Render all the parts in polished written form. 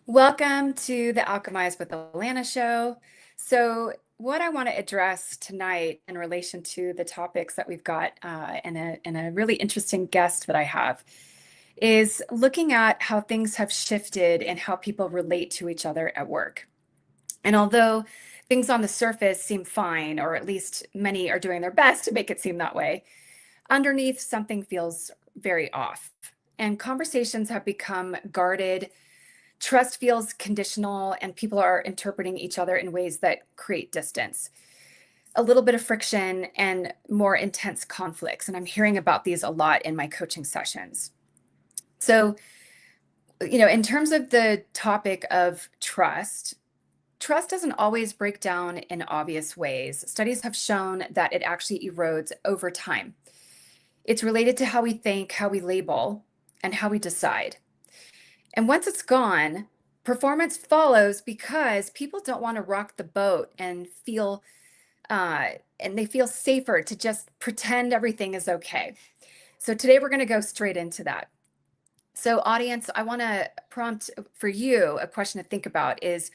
Welcome to the Alchemize with Alanna show. So, what I want to address tonight in relation to the topics that we've got and a really interesting guest that I have is looking at how things have shifted and how people relate to each other at work. And although things on the surface seem fine, or at least many are doing their best to make it seem that way, underneath something feels very off. And conversations have become guarded. Trust feels conditional, and people are interpreting each other in ways that create distance, a little bit of friction, and more intense conflicts. And I'm hearing about these a lot in my coaching sessions. So, in terms of the topic of trust doesn't always break down in obvious ways. Studies have shown that it actually erodes over time. It's related to how we think, how we label, and how we decide. And once it's gone, performance follows because people don't want to rock the boat and they feel safer to just pretend everything is okay. So today we're going to go straight into that. So audience, I want to prompt for you a question to think about is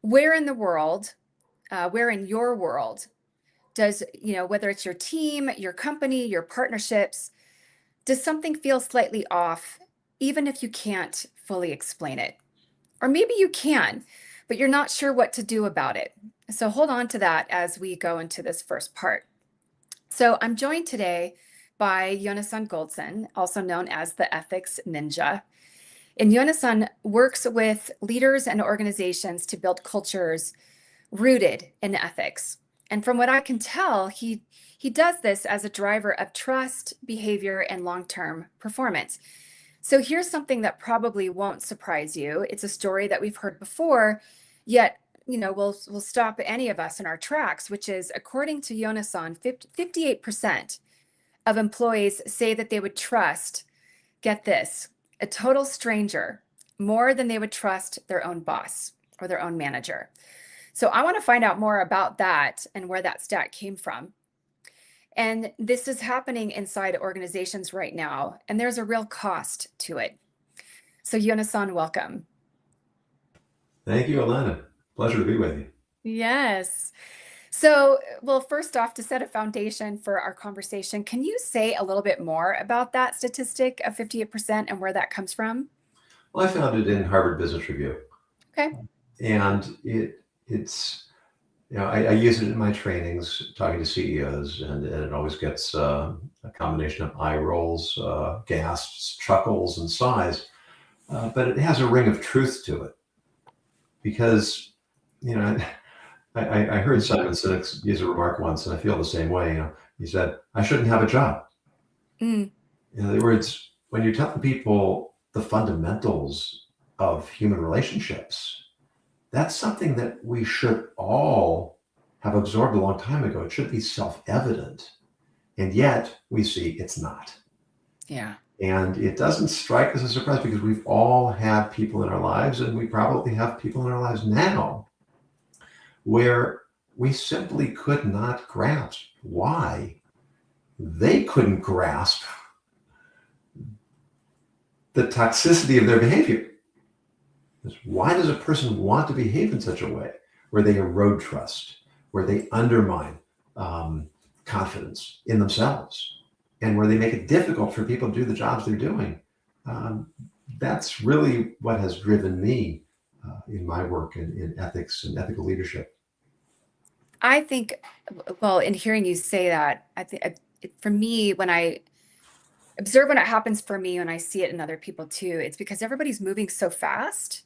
where in your world does, whether it's your team, your company, your partnerships, does something feel slightly off, even if you can't fully explain it? Or maybe you can, but you're not sure what to do about it. So hold on to that as we go into this first part. So I'm joined today by Yonason Goldson, also known as the Ethics Ninja. And Yonason works with leaders and organizations to build cultures rooted in ethics. And from what I can tell, he does this as a driver of trust, behavior, and long-term performance. So here's something that probably won't surprise you. It's a story that we've heard before, yet, will stop any of us in our tracks, which is, according to Yonason, 58% of employees say that they would trust, get this, a total stranger more than they would trust their own boss or their own manager. So I want to find out more about that and where that stat came from. And this is happening inside organizations right now, and there's a real cost to it. So Yonason, welcome. Thank you, Alanna. Pleasure to be with you. Yes. So, well, first off, to set a foundation for our conversation, can you say a little bit more about that statistic of 58% and where that comes from? Well, I found it in Harvard Business Review. Okay. And it's, I use it in my trainings talking to CEOs, and it always gets a combination of eye rolls, gasps, chuckles, and sighs. But it has a ring of truth to it because, I heard Simon Sinek use a remark once, and I feel the same way. He said, "I shouldn't have a job." Mm. In other words, when you're telling people the fundamentals of human relationships, that's something that we should all have absorbed a long time ago. It should be self-evident. And yet we see it's not. Yeah. And it doesn't strike us as a surprise because we've all had people in our lives, and we probably have people in our lives now where we simply could not grasp why they couldn't grasp the toxicity of their behavior. Why does a person want to behave in such a way where they erode trust, where they undermine confidence in themselves, and where they make it difficult for people to do the jobs they're doing? That's really what has driven me in my work in ethics and ethical leadership. I think, well, in hearing you say that, I think for me, when I observe when it happens for me, when I see it in other people too, it's because everybody's moving so fast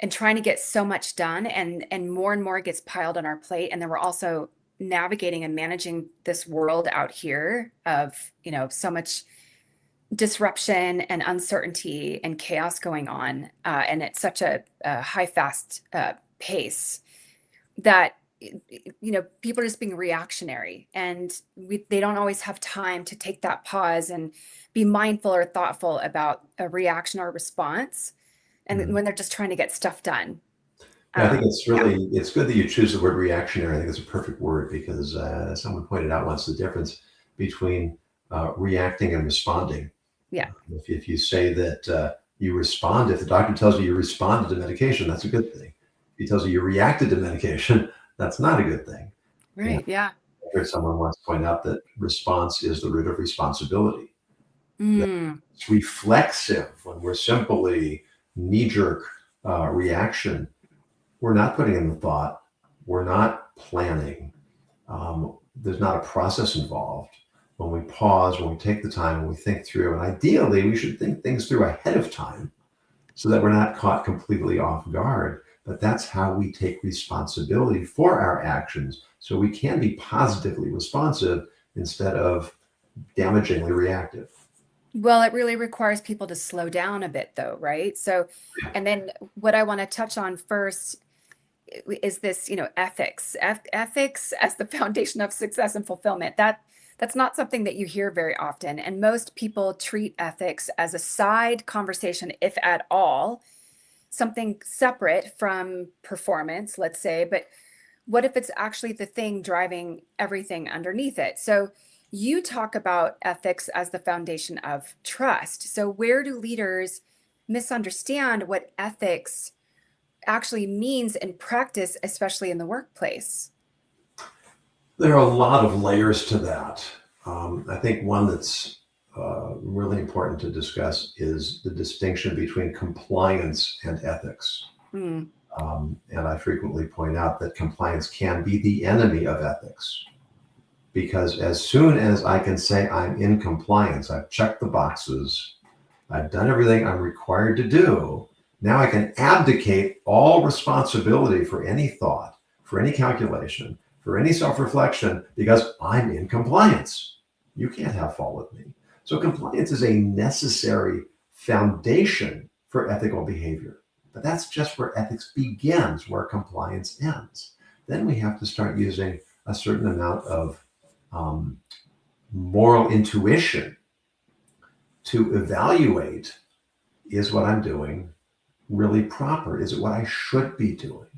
and trying to get so much done, and more gets piled on our plate. And then we're also navigating and managing this world out here of, so much disruption and uncertainty and chaos going on. And it's such a high, fast pace that people are just being reactionary, and they don't always have time to take that pause and be mindful or thoughtful about a reaction or response. And when they're just trying to get stuff done. I think it's good that you choose the word reactionary. I think it's a perfect word because someone pointed out once the difference between reacting and responding. Yeah. If you say that You respond. If the doctor tells you you responded to medication, that's a good thing. If he tells you you reacted to medication, that's not a good thing. And Right. Yeah. I heard someone once point out that response is the root of responsibility. That Mm. it's reflexive when we're simply knee-jerk reaction. We're not putting in the thought. We're not planning. There's not a process involved. When we pause, when we take the time, when we think through, and ideally we should think things through ahead of time so that we're not caught completely off guard. But that's how we take responsibility for our actions so we can be positively responsive instead of damagingly reactive. Well, it really requires people to slow down a bit, though, right? So, and then what I want to touch on first is this, ethics. Ethics as the foundation of success and fulfillment. That's not something that you hear very often, and most people treat ethics as a side conversation, if at all, something separate from performance, let's say. But what if it's actually the thing driving everything underneath it? So you talk about ethics as the foundation of trust. So where do leaders misunderstand what ethics actually means in practice, especially in the workplace? There are a lot of layers to that. I think one that's really important to discuss is the distinction between compliance and ethics. Hmm. And I frequently point out that compliance can be the enemy of ethics. Because as soon as I can say I'm in compliance, I've checked the boxes, I've done everything I'm required to do, now I can abdicate all responsibility for any thought, for any calculation, for any self reflection, because I'm in compliance. You can't have fault with me. So, compliance is a necessary foundation for ethical behavior. But that's just where ethics begins, where compliance ends. Then we have to start using a certain amount of um, moral intuition to evaluate, is what I'm doing really proper? Is it what I should be doing?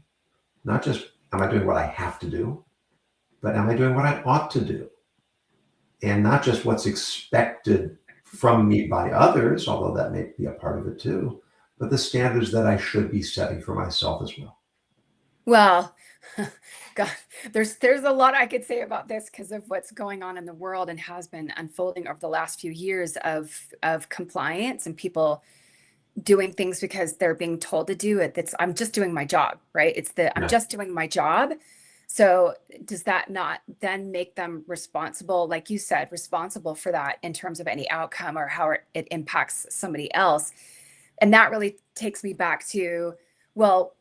Not just, am I doing what I have to do, but am I doing what I ought to do? And not just what's expected from me by others, although that may be a part of it too, but the standards that I should be setting for myself as well. Well, God, there's a lot I could say about this because of what's going on in the world and has been unfolding over the last few years of compliance and people doing things because they're being told to do it. That's I'm just doing my job, right? I'm Yeah. just doing my job. So does that not then make them responsible, like you said, responsible for that in terms of any outcome or how it impacts somebody else? And that really takes me back to, well,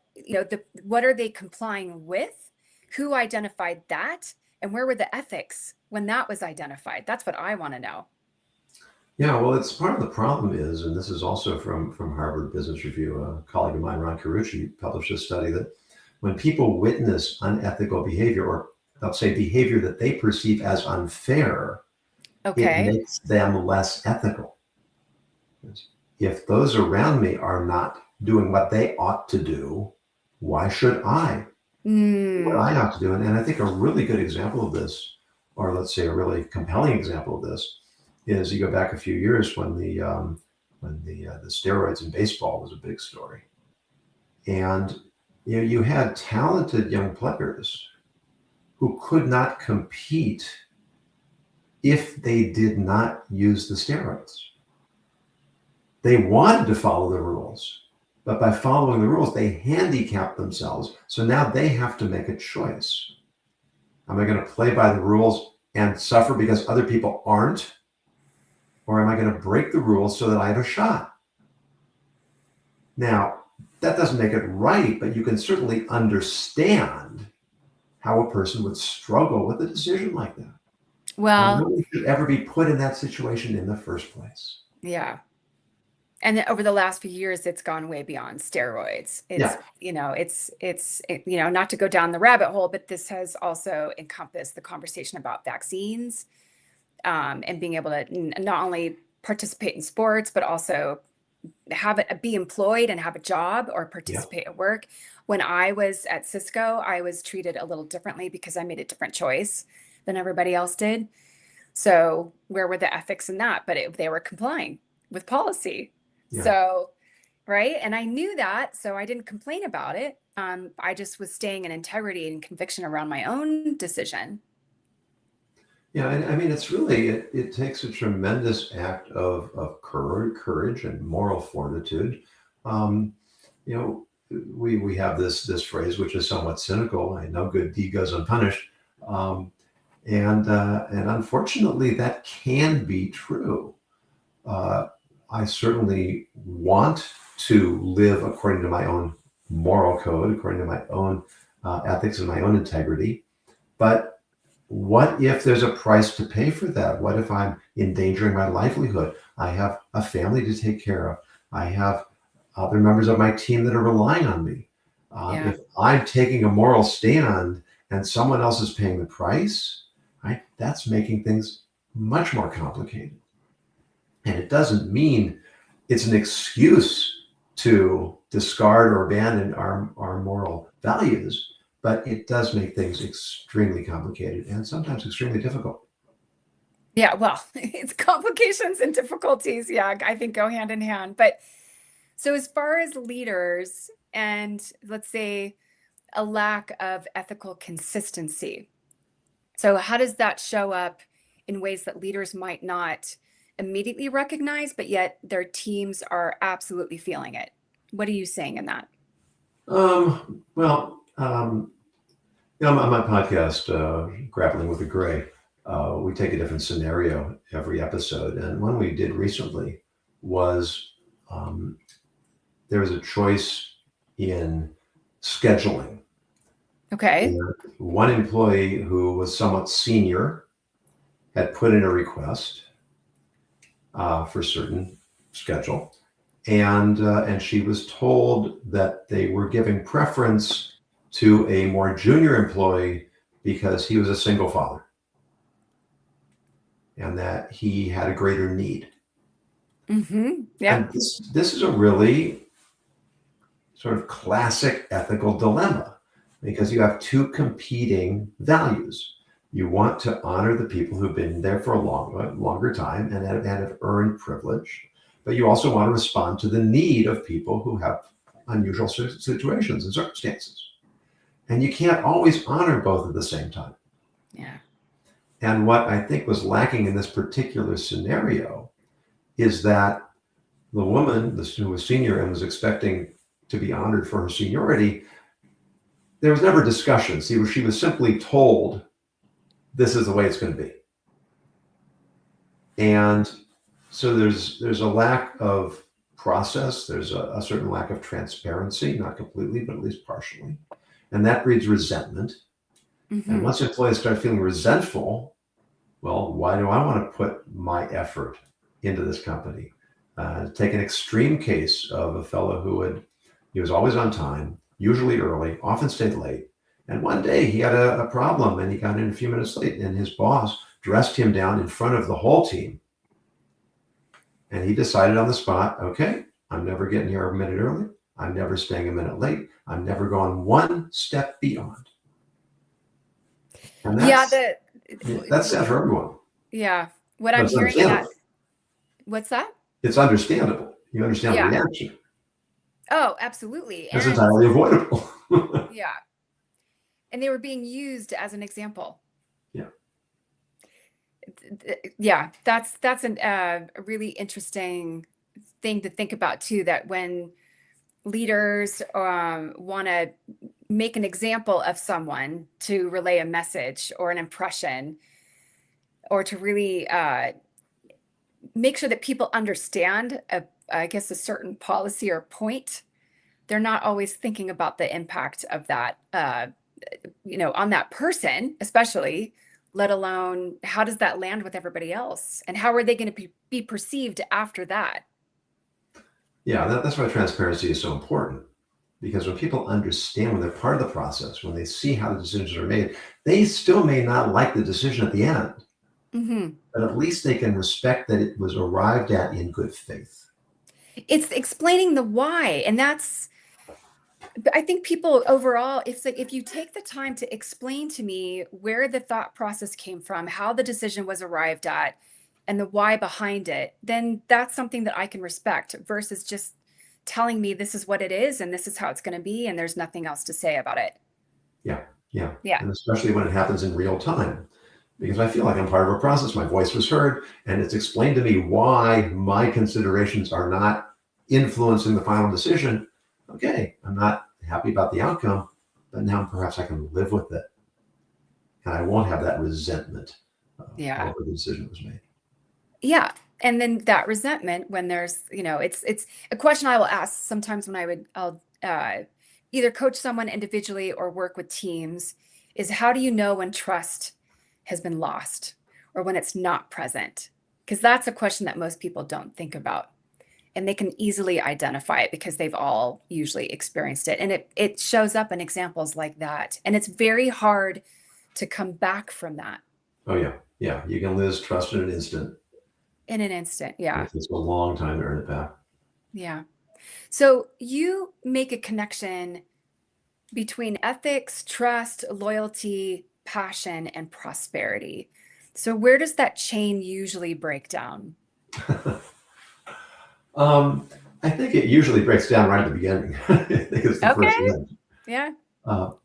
what are they complying with? Who identified that? And where were the ethics when that was identified? That's what I want to know. Yeah, well, it's part of the problem is, and this is also from Harvard Business Review, a colleague of mine, Ron Carucci, published a study that when people witness unethical behavior, or let's say behavior that they perceive as unfair, it Okay. makes them less ethical. If those around me are not doing what they ought to do, why should I do what Mm, I ought to do? And I think a really good example of this, or let's say a really compelling example of this, is you go back a few years when the steroids in baseball was a big story, and you had talented young players who could not compete if they did not use the steroids. They wanted to follow the rules, but by following the rules, they handicapped themselves. So now they have to make a choice. Am I going to play by the rules and suffer because other people aren't? Or am I going to break the rules so that I have a shot? Now, that doesn't make it right, but you can certainly understand how a person would struggle with a decision like that. And no well, one should ever be put in that situation in the first place. yeah. And then over the last few years, it's gone way beyond steroids. Yeah, Not to go down the rabbit hole, but this has also encompassed the conversation about vaccines, and being able to not only participate in sports, but also be employed and have a job or yeah, participate at work. When I was at Cisco, I was treated a little differently because I made a different choice than everybody else did. So where were the ethics in that? But they were complying with policy. yeah. So right? And I knew that, so I didn't complain about it. I just was staying in integrity and conviction around my own decision. Yeah, and I mean, it's really, it takes a tremendous act of courage and moral fortitude. Um, you know, we have this phrase, which is somewhat cynical: "I no good deed goes unpunished," um, and unfortunately, that can be true. Uh, I certainly want to live according to my own moral code, according to my own ethics and my own integrity, but what if there's a price to pay for that? What if I'm endangering my livelihood? I have a family to take care of. I have other members of my team that are relying on me. Yeah. If I'm taking a moral stand and someone else is paying the price, right, that's making things much more complicated. And it doesn't mean it's an excuse to discard or abandon our moral values, but it does make things extremely complicated and sometimes extremely difficult. Yeah, well, it's complications and difficulties. Yeah, I think go hand in hand. But so as far as leaders and let's say a lack of ethical consistency. So how does that show up in ways that leaders might not immediately recognize, but yet their teams are absolutely feeling it? What are you saying in that? Well, on my podcast, Grappling with the Gray, we take a different scenario every episode. And one we did recently was um, there was a choice in scheduling. Okay. And one employee who was somewhat senior had put in a request for certain schedule, and she was told that they were giving preference to a more junior employee because he was a single father and that he had a greater need. Mm-hmm. Yeah. And this is a really sort of classic ethical dilemma because you have two competing values. You want to honor the people who've been there for a longer time and have earned privilege, but you also want to respond to the need of people who have unusual situations and circumstances. And you can't always honor both at the same time. Yeah. And what I think was lacking in this particular scenario is that the woman who was senior and was expecting to be honored for her seniority, there was never discussion. See, she was simply told, this is the way it's going to be. And so there's a lack of process. There's a certain lack of transparency, not completely, but at least partially. And that breeds resentment. Mm-hmm. And once employees start feeling resentful, well, why do I want to put my effort into this company? Take an extreme case of a fellow he was always on time, usually early, often stayed late. And one day he had a problem and he got in a few minutes late, and his boss dressed him down in front of the whole team. And he decided on the spot, okay, I'm never getting here a minute early. I'm never staying a minute late. I'm never going one step beyond. And that's sad for everyone. Yeah. What But I'm it's hearing in that, understandable. what's that? It's understandable. You understand the Yeah. reaction. Oh, absolutely. It's And entirely avoidable. yeah. And they were being used as an example. Yeah. Yeah. That's a really interesting thing to think about too, that when leaders want to make an example of someone to relay a message or an impression, or to really make sure that people understand, I guess, a certain policy or point, they're not always thinking about the impact of that, on that person, especially, let alone how does that land with everybody else? And how are they going to be perceived after that? Yeah, that's why transparency is so important. Because when people understand, when they're part of the process, when they see how the decisions are made, they still may not like the decision at the end, Mm-hmm. but at least they can respect that it was arrived at in good faith. It's explaining the why. And I think people overall, if you take the time to explain to me where the thought process came from, how the decision was arrived at, and the why behind it, then that's something that I can respect versus just telling me this is what it is and this is how it's going to be, and there's nothing else to say about it. Yeah. Yeah. Yeah. And especially when it happens in real time, because I feel like I'm part of a process. My voice was heard, and it's explained to me why my considerations are not influencing the final decision. Okay, I'm not happy about the outcome, but now perhaps I can live with it, and I won't have that resentment Yeah. over the decision that was made. Yeah. And then that resentment, when there's, it's a question I will ask sometimes when I'll either coach someone individually or work with teams, is how do you know when trust has been lost or when it's not present? Because that's a question that most people don't think about. And they can easily identify it because they've all usually experienced it. And it shows up in examples like that. And it's very hard to come back from that. Oh yeah, yeah. You can lose trust in an instant. In an instant. Yeah. It takes a long time to earn it back. Yeah. So you make a connection between ethics, trust, loyalty, passion, and prosperity. So where does that chain usually break down? I think it usually breaks down right at the beginning. I think it's the first Okay. one. Yeah.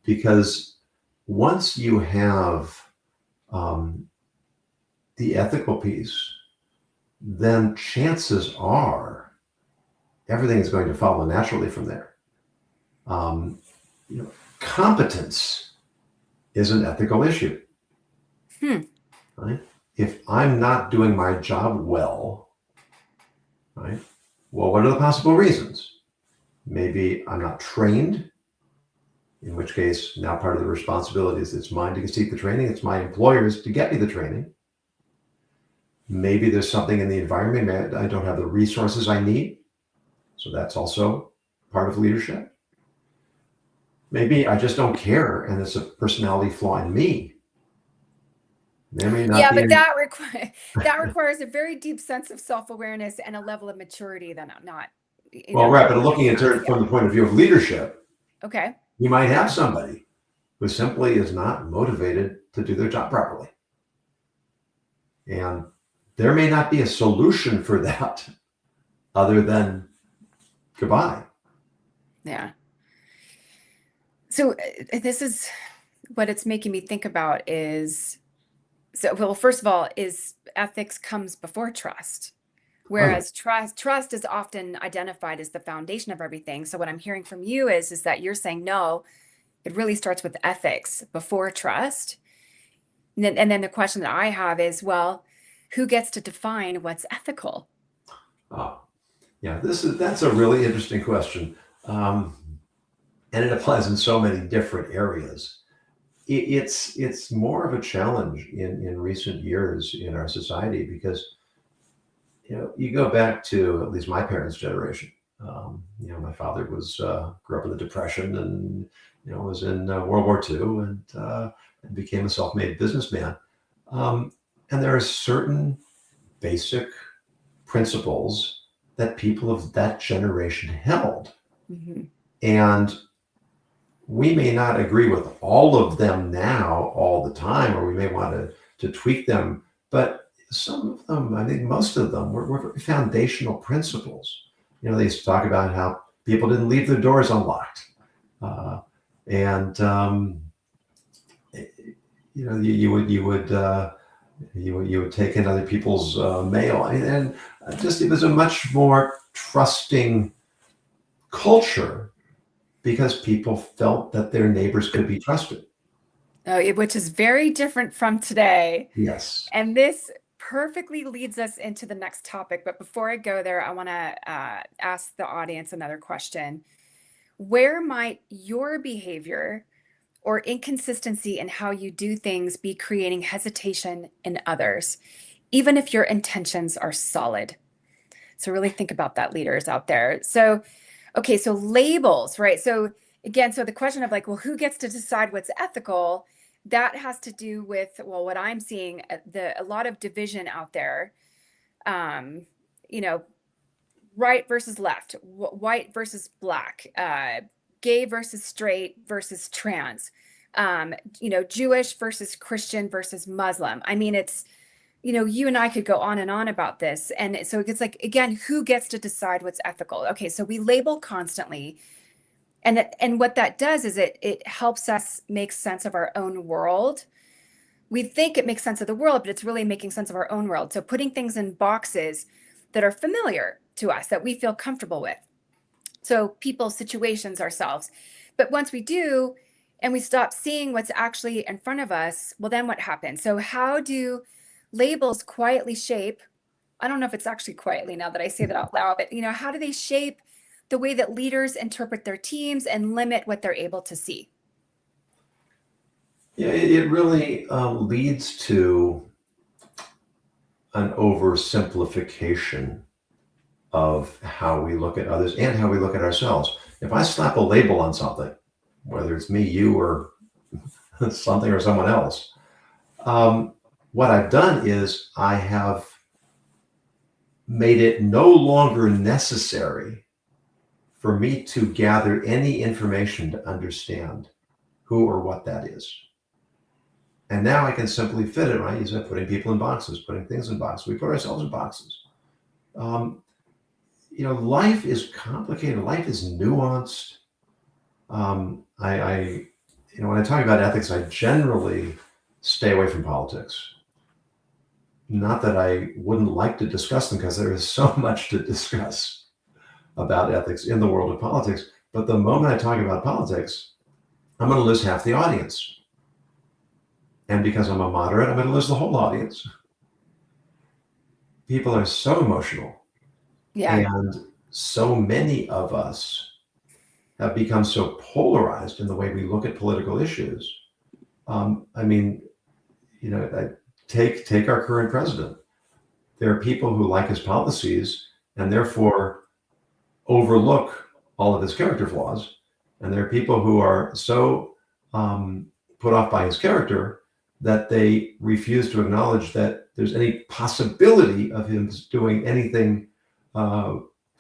Because once you have the ethical piece, then chances are everything is going to follow naturally from there. Competence is an ethical issue. Right? If I'm not doing my job well, right? Well, what are the possible reasons? Maybe I'm not trained, in which case now part of the responsibility is it's mine to seek the training. It's my employer's to get me the training. Maybe there's something in the environment. I don't have the resources I need. So that's also part of leadership. Maybe I just don't care and it's a personality flaw in me. There may not be but any... that requires a very deep sense of self-awareness and a level of maturity that not. Well, right, but looking at it from the point of view of leadership, okay, you might have somebody who simply is not motivated to do their job properly. And there may not be a solution for that other than goodbye. Yeah. So this is what it's making me think about is, well, first of all, is ethics comes before trust, whereas trust is often identified as the foundation of everything. So what I'm hearing from you is that you're saying, no, it really starts with ethics before trust. And then the question that I have is, well, who gets to define what's ethical? Yeah, that's a really interesting question. And it applies in so many different areas. It's more of a challenge in recent years in our society because you go back to at least my parents' generation. My father grew up in the Depression and was in World War II and became a self-made businessman. And there are certain basic principles that people of that generation held. Mm-hmm. And we may not agree with all of them now all the time, or we may want to tweak them, but some of them, I think most of them, were very foundational principles. They used to talk about how people didn't leave their doors unlocked. And you would take in other people's mail, and just it was a much more trusting culture because people felt that their neighbors could be trusted. Which is very different from today. Yes. And this perfectly leads us into the next topic. But before I go there, I want to ask the audience another question. Where might your behavior or inconsistency in how you do things be creating hesitation in others, even if your intentions are solid? So really think about that, leaders out there. So, okay, so labels, right? So again, so the question of like, well, who gets to decide what's ethical? That has to do with, well, what I'm seeing, a lot of division out there, right versus left, white versus black, gay versus straight versus trans, Jewish versus Christian versus Muslim. I mean, you and I could go on and on about this. And so it's like, again, who gets to decide what's ethical? Okay, so we label constantly. And what that does is it helps us make sense of our own world. We think it makes sense of the world, but it's really making sense of our own world. So putting things in boxes that are familiar to us, that we feel comfortable with. So people, situations, ourselves. But once we do, and we stop seeing what's actually in front of us, well, then what happens? So how do labels quietly shape? I don't know if it's actually quietly now that I say that out loud, but how do they shape the way that leaders interpret their teams and limit what they're able to see? Yeah, it really leads to an oversimplification of how we look at others and how we look at ourselves. If I slap a label on something, whether it's me, you, or something or someone else, what I've done is I have made it no longer necessary for me to gather any information to understand who or what that is. And now I can simply fit it, right? You're putting people in boxes, putting things in boxes. We put ourselves in boxes. Life is complicated. Life is nuanced. When I talk about ethics, I generally stay away from politics. Not that I wouldn't like to discuss them, because there is so much to discuss about ethics in the world of politics. But the moment I talk about politics, I'm going to lose half the audience. And because I'm a moderate, I'm going to lose the whole audience. People are so emotional. Yeah. And so many of us have become so polarized in the way we look at political issues. Take our current president. There are people who like his policies and therefore overlook all of his character flaws. And there are people who are so put off by his character that they refuse to acknowledge that there's any possibility of him doing anything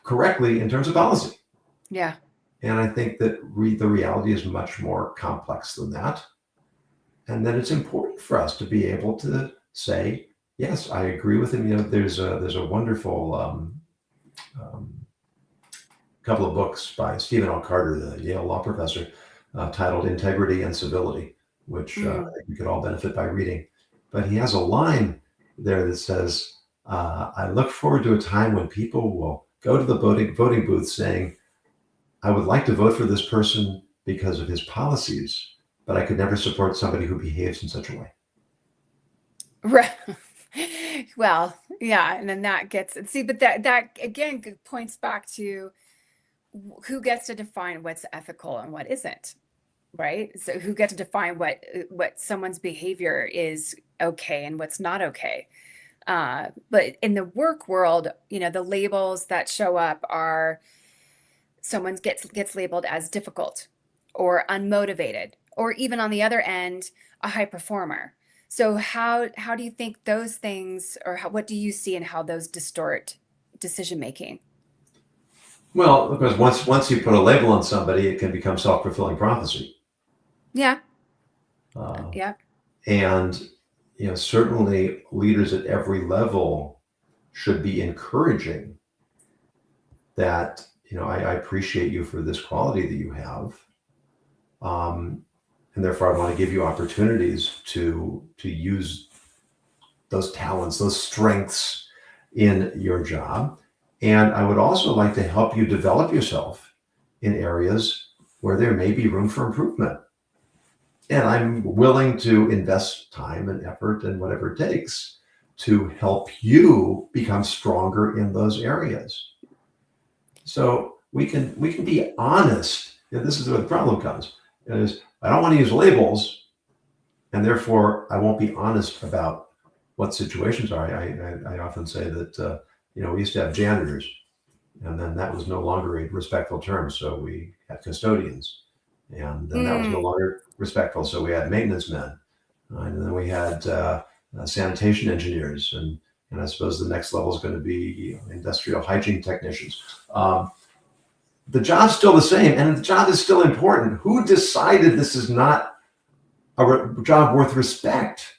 correctly in terms of policy. Yeah. And I think that the reality is much more complex than that. And that it's important for us to be able to say, yes, I agree with him. There's a wonderful couple of books by Stephen L. Carter, the Yale law professor, titled Integrity and Civility, which we could all benefit by reading. But he has a line there that says, I look forward to a time when people will go to the voting booth saying, I would like to vote for this person because of his policies, but I could never support somebody who behaves in such a way. Right. Well, yeah. And then that but that again points back to who gets to define what's ethical and what isn't, right? So who gets to define what someone's behavior is okay and what's not okay. But in the work world, the labels that show up are someone gets labeled as difficult or unmotivated, or even on the other end, a high performer. So how do you think those things, or what do you see in how those distort decision making? Well, because once you put a label on somebody, it can become self-fulfilling prophecy. Yeah. Yeah. And certainly leaders at every level should be encouraging that, I appreciate you for this quality that you have. And therefore I want to give you opportunities to use those talents, those strengths in your job. And I would also like to help you develop yourself in areas where there may be room for improvement. And I'm willing to invest time and effort and whatever it takes to help you become stronger in those areas. So we can be honest. This is where the problem comes. Is I don't want to use labels, and therefore I won't be honest about what situations are. I often say that we used to have janitors, and then that was no longer a respectful term, so we had custodians, and then that was no longer respectful, so we had maintenance men, and then we had sanitation engineers, and I suppose the next level is going to be industrial hygiene technicians. The job's still the same, and the job is still important. Who decided this is not a job worth respect?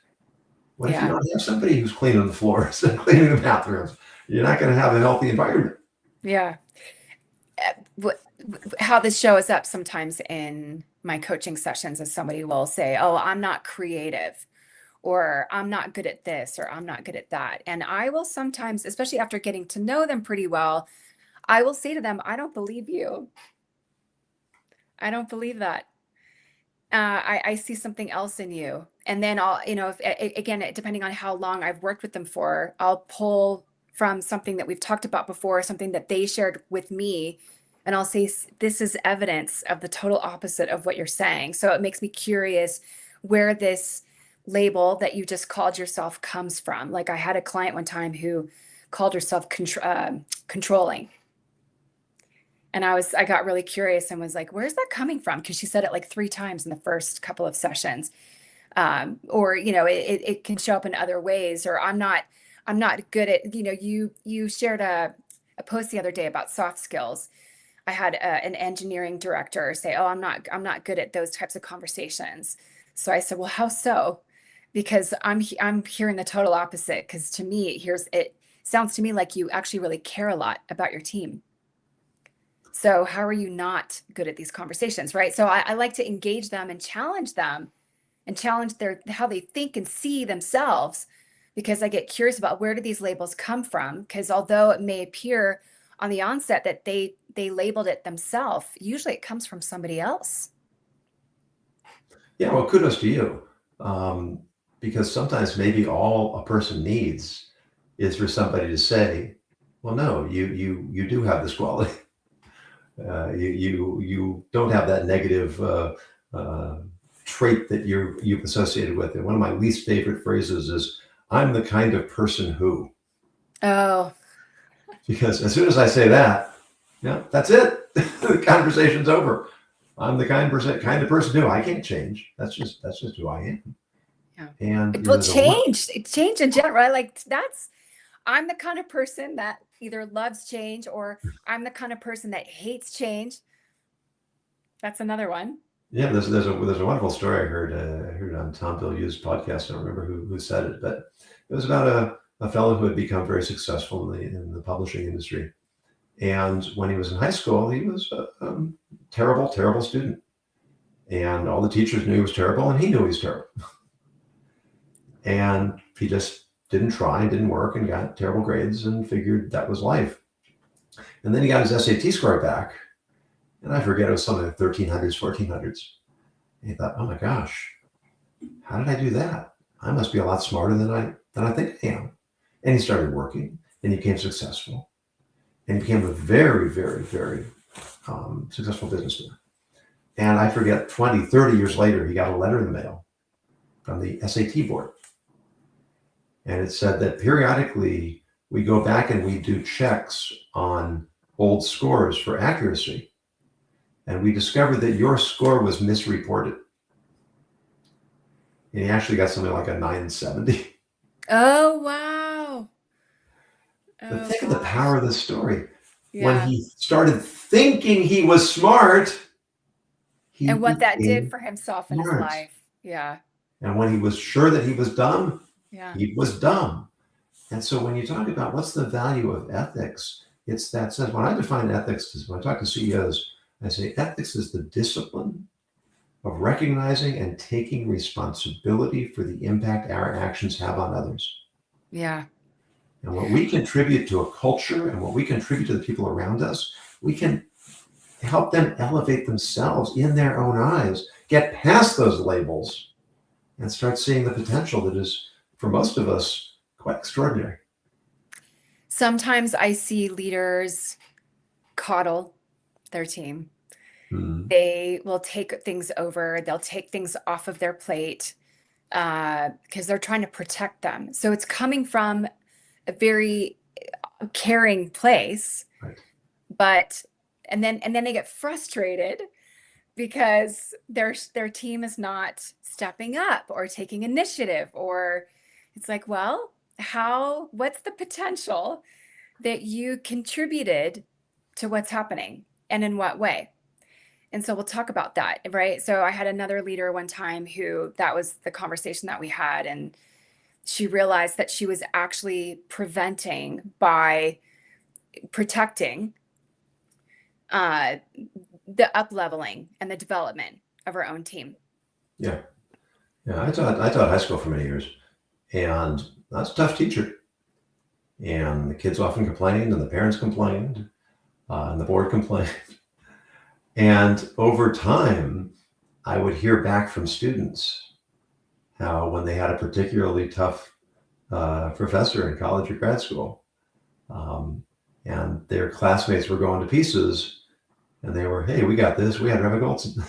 What if you Yeah. don't have somebody who's cleaning the floors and cleaning the bathrooms? You're not going to have a healthy environment. Yeah. How this shows up sometimes in my coaching sessions is somebody will say, "Oh, I'm not creative," or "I'm not good at this," or "I'm not good at that." And I will sometimes, especially after getting to know them pretty well, I will say to them, "I don't believe you. I don't believe that. I see something else in you." And then I'll, again, depending on how long I've worked with them for, I'll pull from something that we've talked about before, something that they shared with me, and I'll say, "This is evidence of the total opposite of what you're saying." So it makes me curious where this label that you just called yourself comes from. Like I had a client one time who called herself controlling. And I got really curious and was like, "Where's that coming from?" Because she said it like 3 times in the first couple of sessions. Or, it can show up in other ways, or I'm not good at, you shared a post the other day about soft skills. I had an engineering director say, "Oh, I'm not good at those types of conversations." So I said, "Well, how so?" Because I'm hearing the total opposite. Because to me, it sounds to me like you actually really care a lot about your team. So how are you not good at these conversations, right? So I like to engage them and challenge how they think and see themselves, because I get curious about where do these labels come from? Because although it may appear on the onset that they labeled it themselves, usually it comes from somebody else. Yeah, well, kudos to you. Because sometimes maybe all a person needs is for somebody to say, well, no, you do have this quality. You don't have that negative uh, trait that you've associated with it. One of my least favorite phrases is, "I'm the kind of person who," Oh, because as soon as I say that, yeah, that's it. The conversation's over. I'm the kind of person who I can't change. That's just who I am. yeah. And It will there's a lot. change in general, right? Like I'm the kind of person that either loves change, or I'm the kind of person that hates change. That's another one. Yeah, there's a wonderful story I heard on Tom Bilyeu's podcast. I don't remember who said it, but it was about a fellow who had become very successful in the publishing industry. And when he was in high school, he was a terrible, terrible student. And all the teachers knew he was terrible, and he knew he was terrible. And he just didn't try, didn't work, and got terrible grades and figured that was life. And then he got his SAT score back, and I forget, it was something like 1300s, 1400s. And he thought, oh my gosh, how did I do that? I must be a lot smarter than I think I am. And he started working, and he became successful, and he became a very, very, very successful businessman. And I forget, 20, 30 years later, he got a letter in the mail from the SAT board. And it said that periodically we go back and we do checks on old scores for accuracy. And we discovered that your score was misreported. And he actually got something like a 970. Oh, wow. But Oh, think of the gosh. power of this story. When Yeah. he started thinking he was smart, he And what that did became for himself in his smart. life. Yeah. And when he was sure that he was dumb, Yeah. he was dumb. And so when you talk about what's the value of ethics, it's that sense. When I define ethics, when I talk to CEOs, I say ethics is the discipline of recognizing and taking responsibility for the impact our actions have on others. Yeah. And what we contribute to a culture and what we contribute to the people around us, we can help them elevate themselves in their own eyes, get past those labels, and start seeing the potential that is, for most of us, quite extraordinary. Sometimes I see leaders coddle their team. Hmm. They will take things over, they'll take things off of their plate because they're trying to protect them. So it's coming from a very caring place, Right. but and then they get frustrated because their team is not stepping up or taking initiative, or it's like, well, what's the potential that you contributed to what's happening, and in what way? And so we'll talk about that, right? So I had another leader one time who that was the conversation that we had, and she realized that she was actually preventing by protecting the up-leveling and the development of her own team. Yeah. Yeah. I taught high school for many years, and I was a tough teacher. And the kids often complained, and the parents complained, and the board complained. And over time, I would hear back from students how when they had a particularly tough professor in college or grad school, and their classmates were going to pieces, and they were, hey, we got this. We had Reverend Goldson.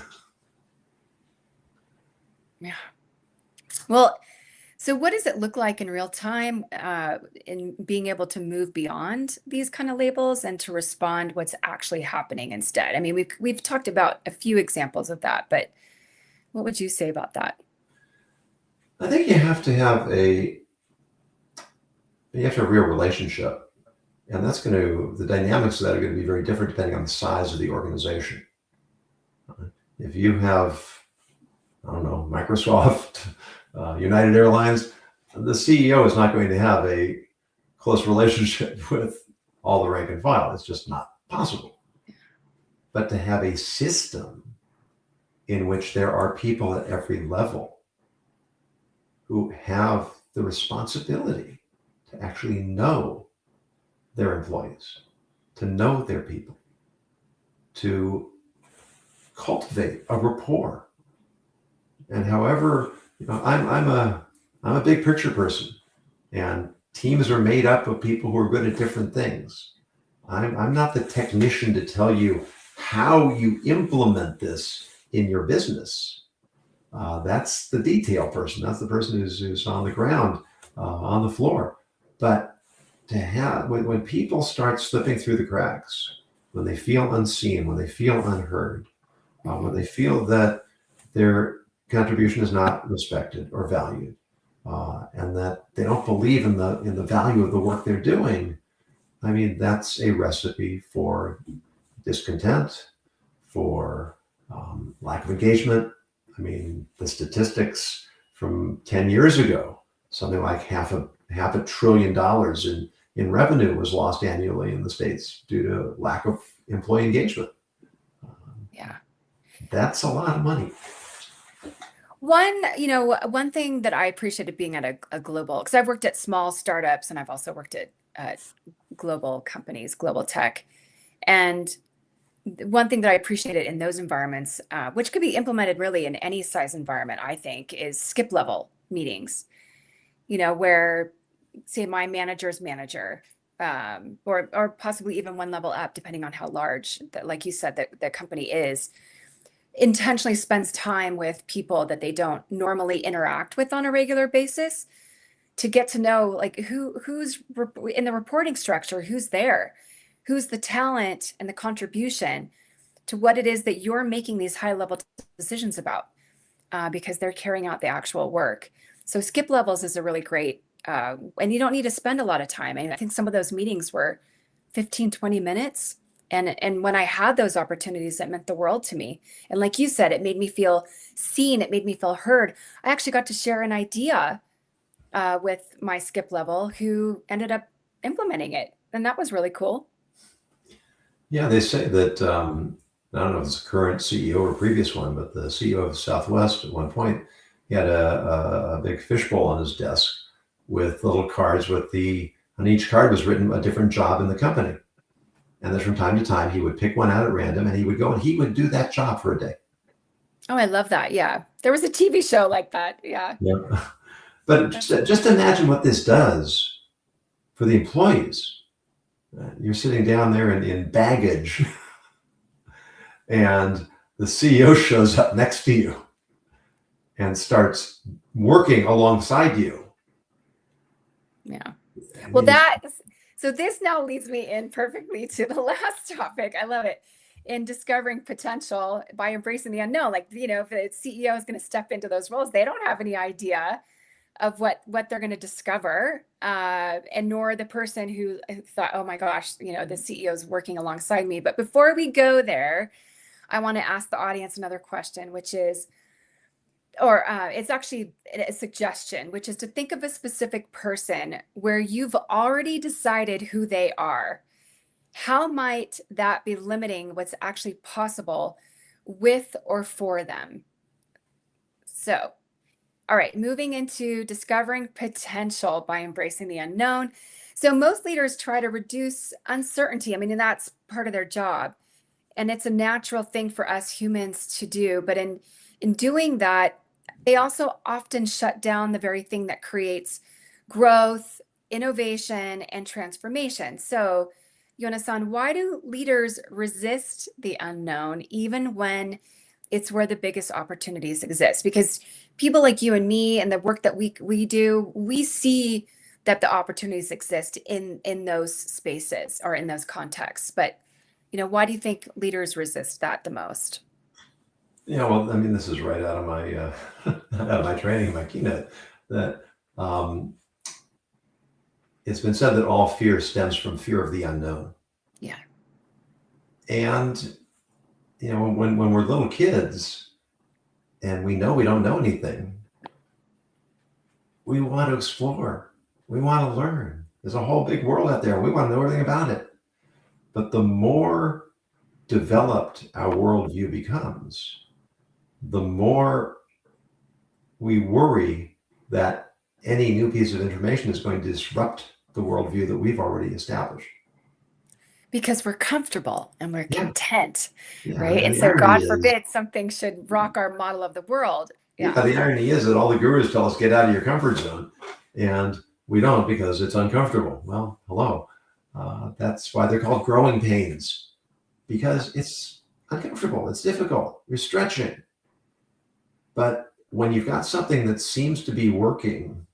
Yeah. Well, so what does it look like in real time in being able to move beyond these kind of labels and to respond what's actually happening instead? I mean, we've talked about a few examples of that, but what would you say about that? I think you have to have a real relationship, and the dynamics of that are going to be very different depending on the size of the organization. If you have, I don't know, Microsoft, United Airlines, the CEO is not going to have a close relationship with all the rank and file. It's just not possible. But to have a system in which there are people at every level who have the responsibility to actually know their employees, to know their people, to cultivate a rapport. And however, I'm a big picture person, and teams are made up of people who are good at different things. I'm not the technician to tell you how you implement this in your business. That's the detail person. That's the person who's on the ground, on the floor. But to have, when people start slipping through the cracks, when they feel unseen, when they feel unheard, when they feel that their contribution is not respected or valued, and that they don't believe in the value of the work they're doing, I mean, that's a recipe for discontent, for lack of engagement. I mean, the statistics from 10 years ago, something like half a $1 trillion in revenue was lost annually in the States due to lack of employee engagement. Yeah. That's a lot of money. One thing that I appreciated being at a global, because I've worked at small startups and I've also worked at global companies, global tech. And one thing that I appreciated in those environments, which could be implemented really in any size environment, I think, is skip level meetings, where say my manager's manager, or possibly even one level up, depending on how large, like you said, that the company is, intentionally spends time with people that they don't normally interact with on a regular basis to get to know like who's in the reporting structure, who's there, who's the talent and the contribution to what it is that you're making these high level decisions about, because they're carrying out the actual work. So skip levels is a really great, and you don't need to spend a lot of time. And I think some of those meetings were 15, 20 minutes. And when I had those opportunities, that meant the world to me. And like you said, it made me feel seen. It made me feel heard. I actually got to share an idea with my skip level who ended up implementing it. And that was really cool. Yeah, they say that, I don't know if it's the current CEO or previous one, but the CEO of Southwest at one point, he had a big fishbowl on his desk with little cards on each card was written a different job in the company. And then from time to time, he would pick one out at random and he would go and he would do that job for a day. Oh, I love that. Yeah. There was a TV show like that. Yeah. Yeah. But just imagine what this does for the employees. You're sitting down there in baggage and the CEO shows up next to you and starts working alongside you. Yeah. Well, so this now leads me in perfectly to the last topic. I love it. In discovering potential by embracing the unknown. Like, if the CEO is going to step into those roles, they don't have any idea of what they're going to discover, and nor the person who thought, oh my gosh, the CEO is working alongside me. But before we go there, I want to ask the audience another question, which is, or it's actually a suggestion, which is to think of a specific person where you've already decided who they are. How might that be limiting what's actually possible with or for them? So, all right, moving into discovering potential by embracing the unknown. So, most leaders try to reduce uncertainty. I mean, and that's part of their job. And it's a natural thing for us humans to do. But in doing that, they also often shut down the very thing that creates growth, innovation, and transformation. So, Yonasan, why do leaders resist the unknown even when it's where the biggest opportunities exist? Because people like you and me and the work that we do, we see that the opportunities exist in those spaces or in those contexts. But why do you think leaders resist that the most? Yeah, well, I mean, this is right out of my out of my training, my keynote, that it's been said that all fear stems from fear of the unknown. Yeah. And when we're little kids and we know we don't know anything, we want to explore. We want to learn. There's a whole big world out there. We want to know everything about it. But the more developed our worldview becomes, the more we worry that any new piece of information is going to disrupt the worldview that we've already established. Because we're comfortable and we're content, Yeah, right? And so God forbid something should rock our model of the world. Yeah, the irony is that all the gurus tell us get out of your comfort zone, and we don't because it's uncomfortable. Well, hello. That's why they're called growing pains, because it's uncomfortable, it's difficult, you're stretching. But when you've got something that seems to be working,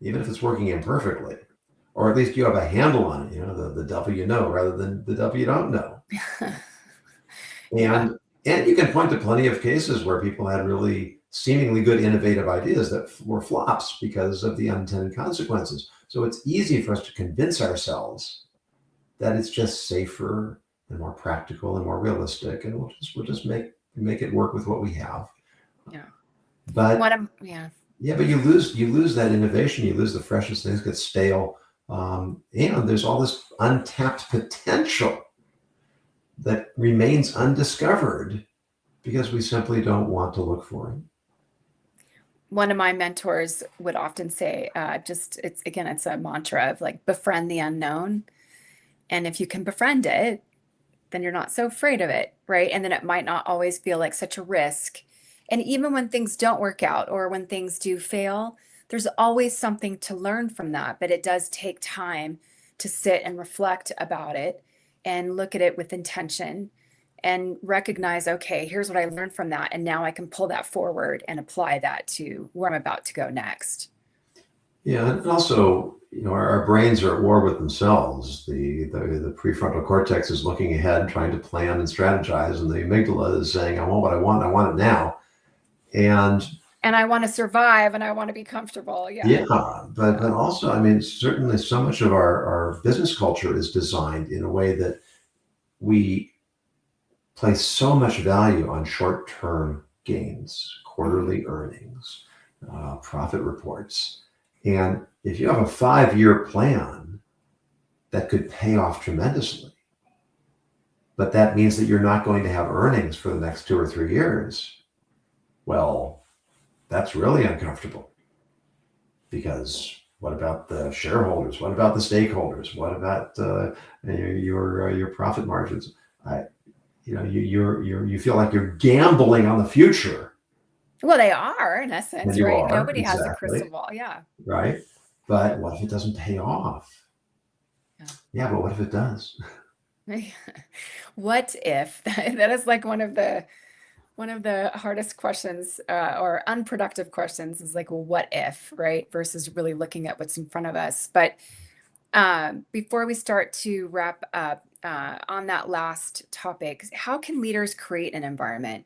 even if it's working imperfectly, or at least you have a handle on it, the devil you know rather than the devil you don't know. And you can point to plenty of cases where people had really seemingly good innovative ideas that were flops because of the unintended consequences. So it's easy for us to convince ourselves that it's just safer and more practical and more realistic, and we'll just make it work with what we have. Yeah. But but you lose that innovation, you lose the freshness, things get stale, and there's all this untapped potential that remains undiscovered because we simply don't want to look for it. One of my mentors would often say, it's a mantra of like, befriend the unknown. And if you can befriend it, then you're not so afraid of it, right? And then it might not always feel like such a risk. And even when things don't work out or when things do fail, there's always something to learn from that. But it does take time to sit and reflect about it and look at it with intention and recognize, okay, here's what I learned from that. And now I can pull that forward and apply that to where I'm about to go next. Yeah, and also, our brains are at war with themselves. The prefrontal cortex is looking ahead, trying to plan and strategize, and the amygdala is saying, I want what I want, I want it now. And I want to survive and I want to be comfortable. Yeah, but also, I mean, certainly so much of our business culture is designed in a way that we place so much value on short-term gains, quarterly earnings, profit reports. And if you have a 5-year plan that could pay off tremendously, but that means that you're not going to have earnings for the next 2 or 3 years, well, that's really uncomfortable. Because what about the shareholders? What about the stakeholders? What about your profit margins? You feel like you're gambling on the future. Well, they are in essence, right? Nobody has a crystal ball. Yeah. Right. But what if it doesn't pay off? Yeah, but what if it does? What if? That is like one of the hardest questions or unproductive questions is like, well, what if, right? Versus really looking at what's in front of us. But before we start to wrap up on that last topic, how can leaders create an environment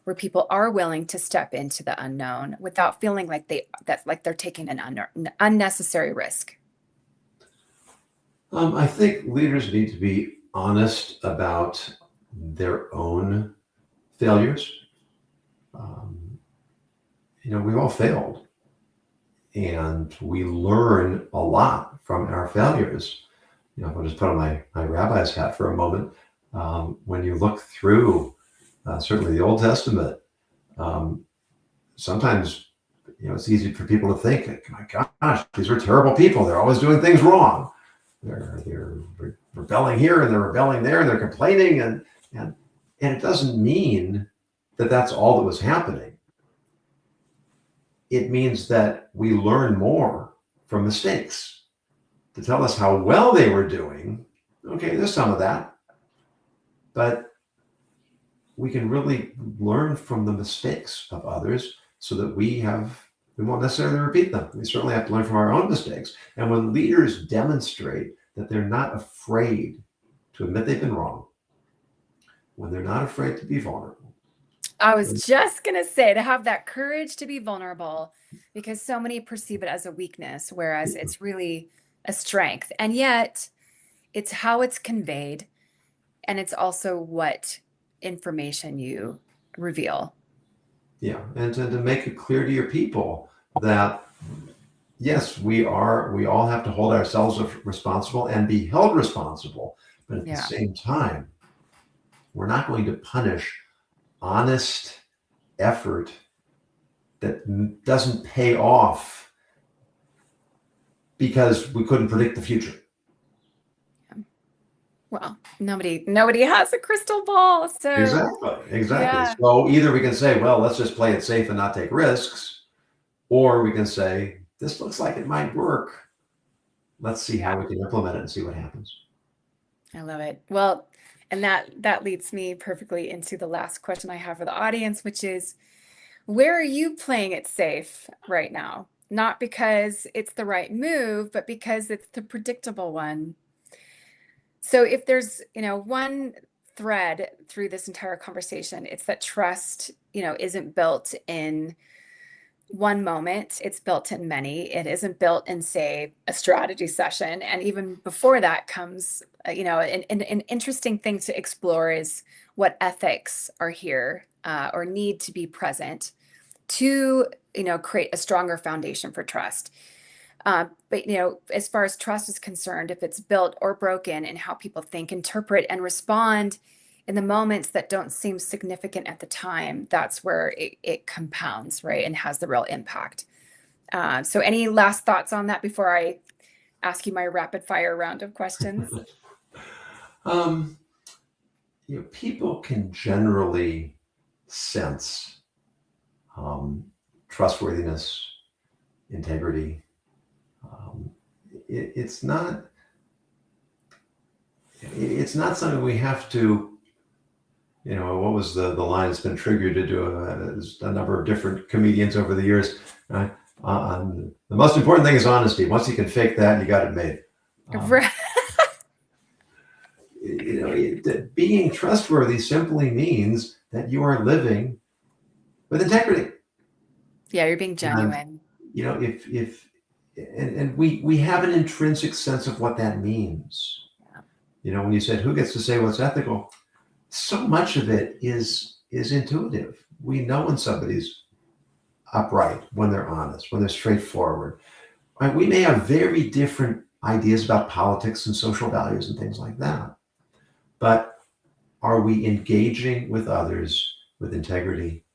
where people are willing to step into the unknown without feeling like they're taking an unnecessary risk? I think leaders need to be honest about their own failures. we've all failed, and we learn a lot from our failures. If I'll just put on my rabbi's hat for a moment, when you look through certainly the Old Testament, um, sometimes it's easy for people to think, my gosh, these are terrible people. They're always doing things wrong. They're rebelling here and they're rebelling there and they're complaining, and it doesn't mean that that's all that was happening. It means that we learn more from mistakes to tell us how well they were doing. Okay, there's some of that, but we can really learn from the mistakes of others so that we won't necessarily repeat them. We certainly have to learn from our own mistakes. And when leaders demonstrate that they're not afraid to admit they've been wrong, when they're not afraid to be vulnerable. I was just going to say, to have that courage to be vulnerable, because so many perceive it as a weakness, whereas it's really a strength. And yet it's how it's conveyed. And it's also what information you reveal. Yeah. And to make it clear to your people that, yes, we all have to hold ourselves responsible and be held responsible. But at the same time, we're not going to punish honest effort that doesn't pay off because we couldn't predict the future. Well, nobody has a crystal ball. So exactly. Yeah. So either we can say, well, let's just play it safe and not take risks, or we can say, this looks like it might work. Let's see how we can implement it and see what happens. I love it. Well, and that leads me perfectly into the last question I have for the audience, which is, where are you playing it safe right now? Not because it's the right move, but because it's the predictable one. So if there's, one thread through this entire conversation, it's that trust, isn't built in one moment. It's built in many. It isn't built in, say, a strategy session. And even before that comes, an interesting thing to explore is what ethics are here or need to be present to, create a stronger foundation for trust. But, as far as trust is concerned, if it's built or broken in how people think, interpret, and respond in the moments that don't seem significant at the time, that's where it compounds, right, and has the real impact. So any last thoughts on that before I ask you my rapid fire round of questions? People can generally sense trustworthiness, integrity. It's not something we have to, what was the line that's been triggered to do a number of different comedians over the years. The most important thing is honesty. Once you can fake that, you got it made. Right. Being trustworthy simply means that you are living with integrity. Yeah, you're being genuine. And we have an intrinsic sense of what that means. Yeah. When you said who gets to say what's ethical, so much of it is intuitive. We know when somebody's upright, when they're honest, when they're straightforward. Right? We may have very different ideas about politics and social values and things like that. But are we engaging with others with integrity?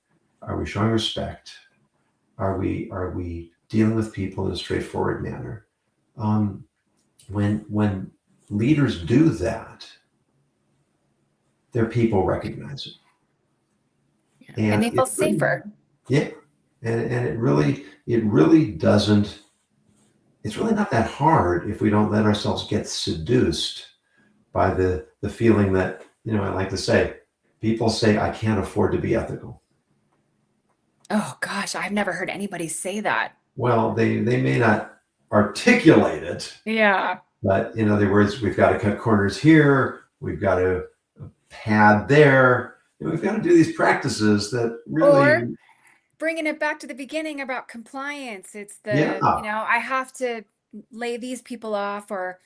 Are we showing respect? Are we dealing with people in a straightforward manner? When leaders do that, their people recognize it. Yeah. And they feel safer. Yeah. And it really doesn't, it's really not that hard if we don't let ourselves get seduced by the feeling that, I like to say, people say, I can't afford to be ethical. Oh gosh, I've never heard anybody say that. Well, they may not articulate it. Yeah. But in other words, we've got to cut corners here. We've got to pad there. We've got to do these practices that really. Or bringing it back to the beginning about compliance. It's I have to lay these people off or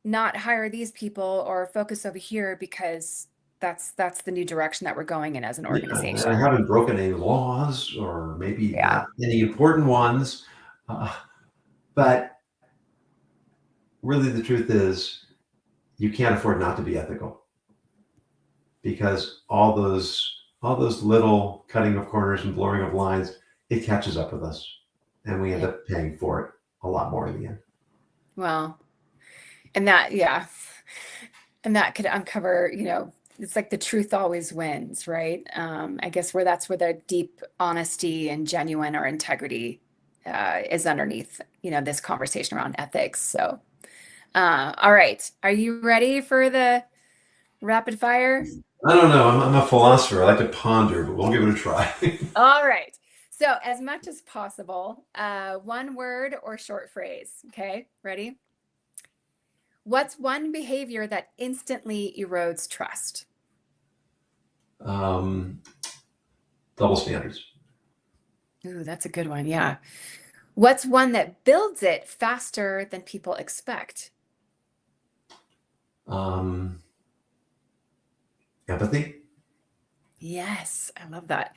not hire these people or focus over here because That's the new direction that we're going in as an Yeah, I organization. haven't broken any laws, or maybe Yeah. not any important ones. But really, the truth is, you can't afford not to be ethical, because all those little cutting of corners and blurring of lines, it catches up with us, and we end Yeah. up paying for it a lot more in the end. Well, and that, yeah. And that could uncover, it's like the truth always wins, right? I guess that's where the deep honesty and genuine or integrity is underneath, this conversation around ethics. So, all right. Are you ready for the rapid fire? I don't know. I'm a philosopher. I like to ponder, but we'll give it a try. All right. So, as much as possible, one word or short phrase. Okay. Ready? What's one behavior that instantly erodes trust? um, Double standards. Ooh, that's a good one. Yeah. What's one that builds it faster than people expect? Um, Empathy. Yes, I love that.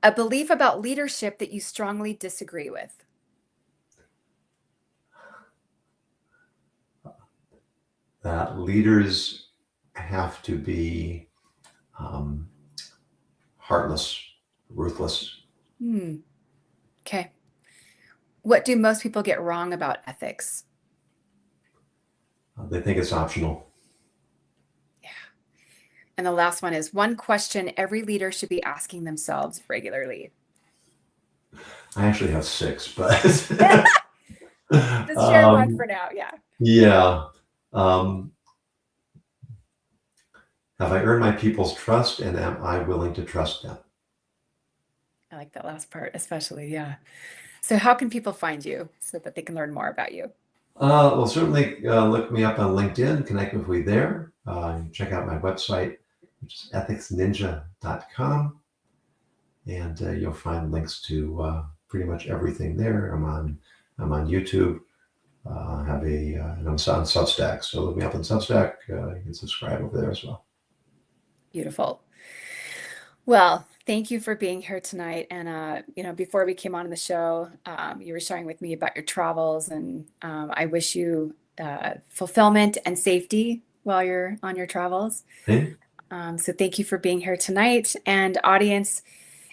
A belief about leadership that you strongly disagree with. That leaders have to be um, heartless, ruthless. Okay. What do most people get wrong about ethics? They think it's optional. Yeah. And the last one is one question every leader should be asking themselves regularly. I actually have 6, but Just share one for now. Yeah. yeah. Um, have I earned my people's trust, and am I willing to trust them? I like that last part, especially. Yeah. So, how can people find you so that they can learn more about you? Well, certainly look me up on LinkedIn, connect with me there. Check out my website, which is ethicsninja.com. And you'll find links to pretty much everything there. I'm on YouTube. And I'm on Substack. So look me up on Substack. You can subscribe over there as well. Beautiful. Well, thank you for being here tonight. And, before we came on the show, you were sharing with me about your travels, and I wish you fulfillment and safety while you're on your travels. Hey? So thank you for being here tonight. And audience,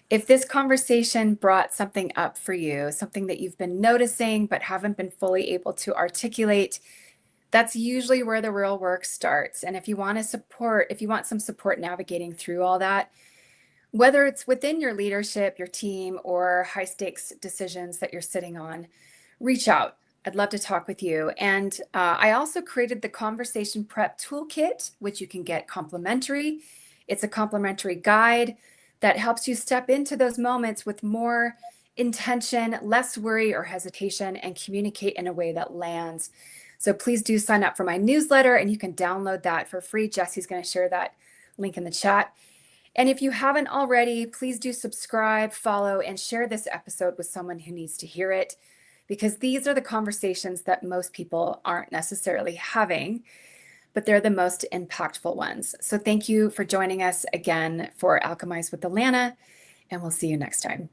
if this conversation brought something up for you, something that you've been noticing but haven't been fully able to articulate, that's usually where the real work starts. And if you want some support navigating through all that, whether it's within your leadership, your team, or high stakes decisions that you're sitting on, reach out. I'd love to talk with you. And I also created the Conversation Prep Toolkit, which you can get complimentary. It's a complimentary guide that helps you step into those moments with more intention, less worry or hesitation, and communicate in a way that lands. So please do sign up for my newsletter, and you can download that for free. Jesse's going to share that link in the chat. And if you haven't already, please do subscribe, follow, and share this episode with someone who needs to hear it, because these are the conversations that most people aren't necessarily having, but they're the most impactful ones. So thank you for joining us again for Alchemize with Alanna, and we'll see you next time.